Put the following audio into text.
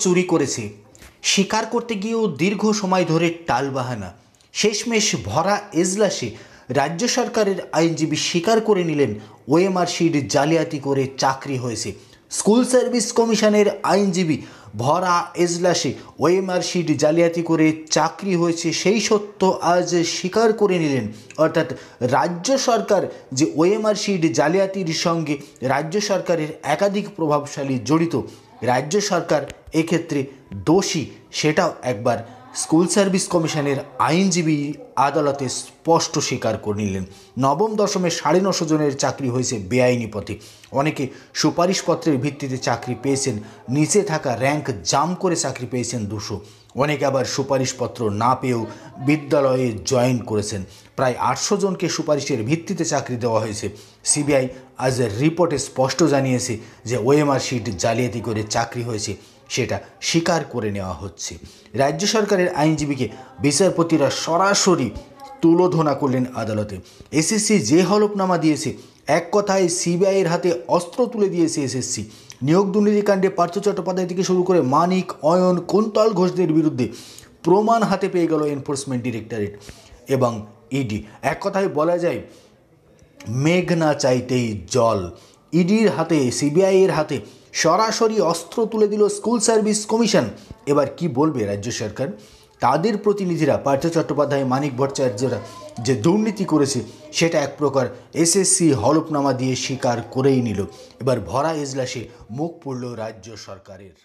চুরি করেছে স্বীকার করতে গিয়েও দীর্ঘ সময় ধরে টালবাহানা, শেষমেশ ভরা এজলাসে রাজ্য সরকারের আইনজীবী স্বীকার করে নিলেন ওএমআর শিট জালিয়াতি করে চাকরি হয়েছে। স্কুল সার্ভিস কমিশনের আইনজীবী ভরা এজলাসে ওএমআর শিট জালিয়াতি করে চাকরি হয়েছে সেই সত্য আজ স্বীকার করে নিলেন। অর্থাৎ রাজ্য সরকার যে ওএমআর শিট জালিয়াতির সঙ্গে রাজ্য সরকারের একাধিক প্রভাবশালী জড়িত, রাজ্য সরকার এক্ষেত্রে দোষী, সেটাও একবার স্কুল সার্ভিস কমিশনের আইনজীবী আদালতে স্পষ্ট স্বীকার করে নিলেন। নবম দশমে 950 জনের চাকরি হয়েছে বেআইনি পথে। অনেকে সুপারিশপত্রের ভিত্তিতে চাকরি পেয়েছেন, নিচে থাকা র্যাঙ্ক জাম করে চাকরি পেয়েছেন 200। অনেকে আবার সুপারিশপত্র না পেয়েও বিদ্যালয়ে জয়েন করেছেন। প্রায় 800 জনকে সুপারিশের ভিত্তিতে চাকরি দেওয়া হয়েছে। সিবিআই আজ রিপোর্টে স্পষ্ট জানিয়েছে যে ওএমআর শিট জালিয়াতি করে চাকরি হয়েছে, সেটা স্বীকার করে নেওয়া হচ্ছে। রাজ্য সরকারের আইনজীবীকে বিচারপতিরা সরাসরি তুলোধনা করলেন আদালতে। এসএসসি যে হলফনামা দিয়েছে, এক কথায় সিবিআইয়ের হাতে অস্ত্র তুলে দিয়েছে এসএসসি। নিয়োগ দুর্নীতিকাণ্ডে পার্থ চট্টোপাধ্যায় থেকে শুরু করে মানিক, অয়ন, কুন্তল ঘোষদের বিরুদ্ধে প্রমাণ হাতে পেয়ে গেল এনফোর্সমেন্ট ডিরেক্টরেট এবং ইডি। এক কথায় বলা যায় মেঘ না চাইতেই জল। ইডির হাতে, সিবিআইয়ের হাতে সরাসরি অস্ত্র তুলে দিল স্কুল সার্ভিস কমিশন। এবার কি বলবে রাজ্য সরকার? তাদের প্রতিনিধিরা পার্থ চট্টোপাধ্যায়, মানিক ভট্টাচার্যরা যে দুর্নীতি করেছে সেটা এক প্রকার এসএসসি হলফনামা দিয়ে স্বীকার করেই নিল। এবার ভরা এজলাসে মুখ পড়ল রাজ্য সরকারের।